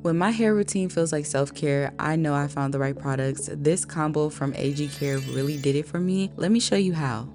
When my hair routine feels like self-care, I know I found the right products. This combo from AG Care really did it for me. Let me show you how.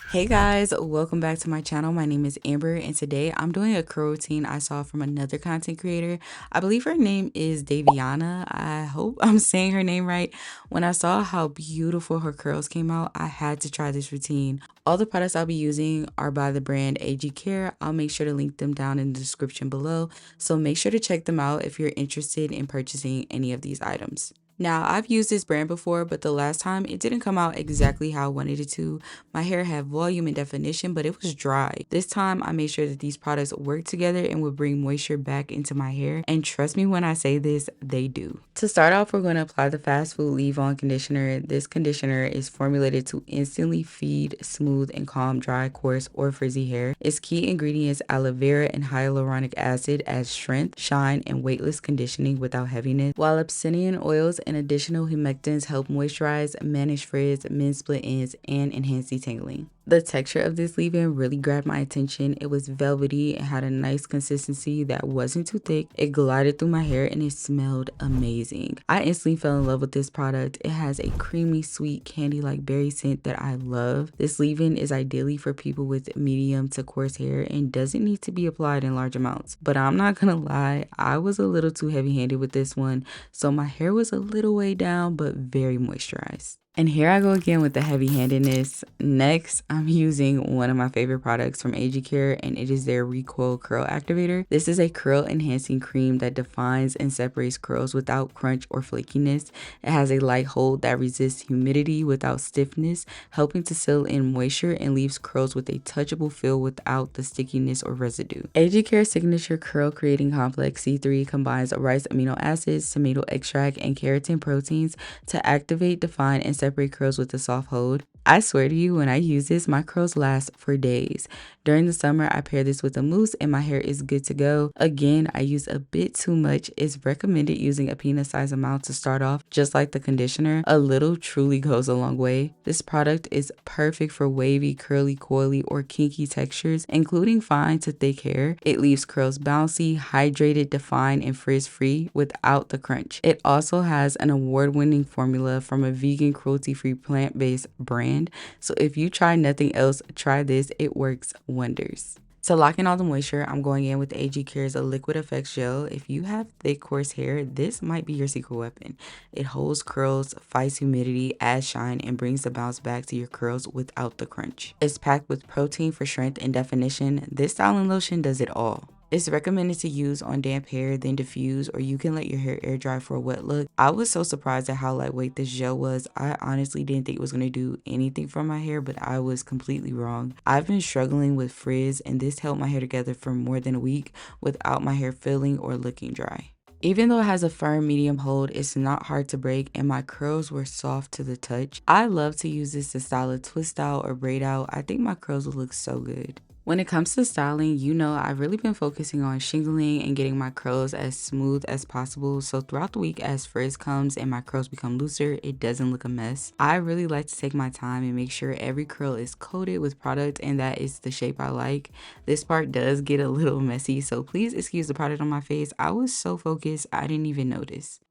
Hey guys, welcome back to my channel. My name is Amber and today I'm doing a curl routine I saw from another content creator. I believe her name is Daviana. I hope I'm saying her name right. When I saw how beautiful her curls came out, I had to try this routine. All the products I'll be using are by the brand AG Care. I'll make sure to link them down in the description below, so make sure to check them out if you're interested in purchasing any of these items. Now, I've used this brand before, but the last time it didn't come out exactly how I wanted it to. My hair had volume and definition, but it was dry. This time, I made sure that these products worked together and would bring moisture back into my hair. And trust me when I say this, they do. To start off, we're going to apply the Fast Food Leave-On Conditioner. This conditioner is formulated to instantly feed smooth and calm dry, coarse, or frizzy hair. Its key ingredients, aloe vera and hyaluronic acid, add strength, shine, and weightless conditioning without heaviness, while Abyssinian oils and additional humectants help moisturize, manage frizz, mend split ends, and enhance detangling. The texture of this leave-in really grabbed my attention. It was velvety and had a nice consistency that wasn't too thick. It glided through my hair and it smelled amazing. I instantly fell in love with this product. It has a creamy, sweet, candy-like berry scent that I love. This leave-in is ideally for people with medium to coarse hair and doesn't need to be applied in large amounts. But I'm not gonna lie, I was a little too heavy-handed with this one, so my hair was a little way down but very moisturized. And here I go again with the heavy-handedness. Next, I'm using one of my favorite products from AG Care, and it is their Recoil Curl Activator. This is a curl enhancing cream that defines and separates curls without crunch or flakiness. It has a light hold that resists humidity without stiffness, helping to seal in moisture and leaves curls with a touchable feel without the stickiness or residue. AG Care's signature curl creating complex C3 combines rice amino acids, tomato extract, and keratin proteins to activate, define, and separate curls with a soft hold. I swear to you, when I use this, my curls last for days. During the summer, I pair this with a mousse and my hair is good to go. Again, I use a bit too much. It's recommended using a peanut-sized amount to start off, just like the conditioner. A little truly goes a long way. This product is perfect for wavy, curly, coily, or kinky textures, including fine to thick hair. It leaves curls bouncy, hydrated, defined, and frizz-free without the crunch. It also has an award-winning formula from a vegan, cruelty-free, plant-based brand. So if you try nothing else, try this. It works wonders. To lock in all the moisture, I'm going in with AG Care's Liquid Effects Gel. If you have thick, coarse hair, this might be your secret weapon. It holds curls, fights humidity, adds shine, and brings the bounce back to your curls without the crunch. It's packed with protein for strength and definition. This styling lotion does it all. It's recommended to use on damp hair, then diffuse, or you can let your hair air dry for a wet look. I was so surprised at how lightweight this gel was. I honestly didn't think it was going to do anything for my hair, but I was completely wrong. I've been struggling with frizz, and this held my hair together for more than a week without my hair filling or looking dry. Even though it has a firm medium hold, it's not hard to break and my curls were soft to the touch. I love to use this to style a twist out or braid out. I think my curls will look so good. When it comes to styling, you know I've really been focusing on shingling and getting my curls as smooth as possible, so throughout the week as frizz comes and my curls become looser, it doesn't look a mess. I really like to take my time and make sure every curl is coated with product and that is the shape I like. This part does get a little messy, so please excuse the product on my face. I was so focused, I didn't even notice.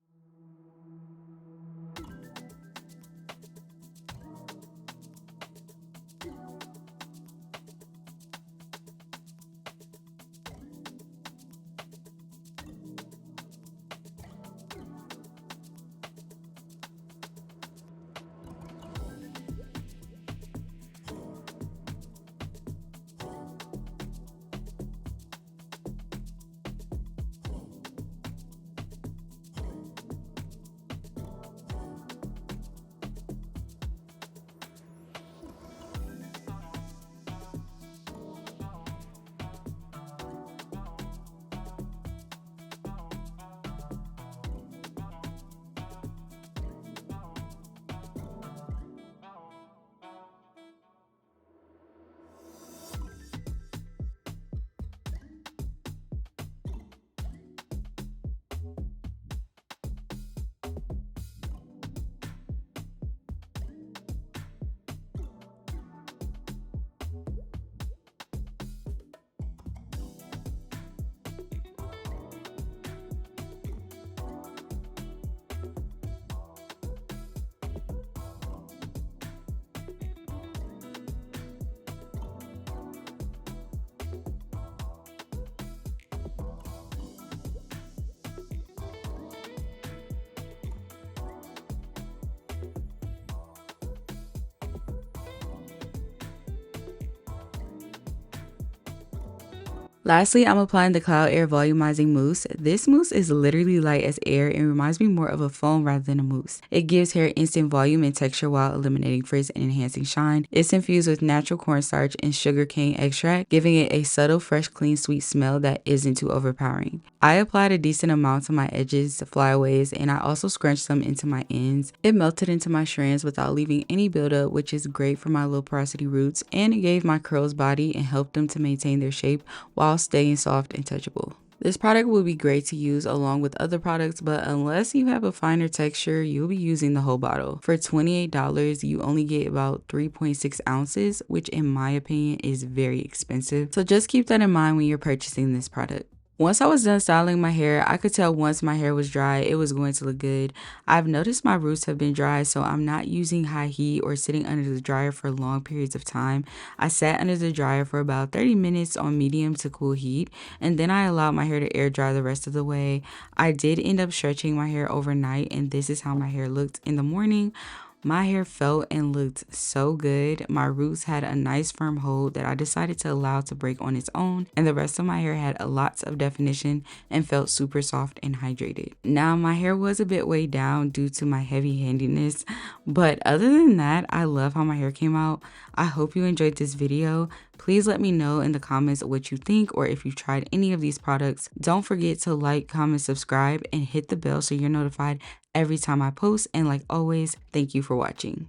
Lastly, I'm applying the Cloud Air Volumizing Mousse. This mousse is literally light as air and reminds me more of a foam rather than a mousse. It gives hair instant volume and texture while eliminating frizz and enhancing shine. It's infused with natural cornstarch and sugarcane extract, giving it a subtle, fresh, clean, sweet smell that isn't too overpowering. I applied a decent amount to my edges, flyaways, and I also scrunched some into my ends. It melted into my strands without leaving any buildup, which is great for my low porosity roots, and it gave my curls body and helped them to maintain their shape while staying soft and touchable. This product will be great to use along with other products, but unless you have a finer texture, you'll be using the whole bottle. For $28, you only get about 3.6 ounces, which in my opinion is very expensive. So just keep that in mind when you're purchasing this product. Once I was done styling my hair, I could tell once my hair was dry, it was going to look good. I've noticed my roots have been dry, so I'm not using high heat or sitting under the dryer for long periods of time. I sat under the dryer for about 30 minutes on medium to cool heat, and then I allowed my hair to air dry the rest of the way. I did end up stretching my hair overnight, and this is how my hair looked in the morning. My hair felt and looked so good. My roots had a nice firm hold that I decided to allow to break on its own, and the rest of my hair had lots of definition and felt super soft and hydrated. Now my hair was a bit weighed down due to my heavy handiness, but other than that, I love how my hair came out. I hope you enjoyed this video. Please let me know in the comments what you think or if you've tried any of these products. Don't forget to like, comment, subscribe, and hit the bell so you're notified every time I post. And like always, thank you for watching.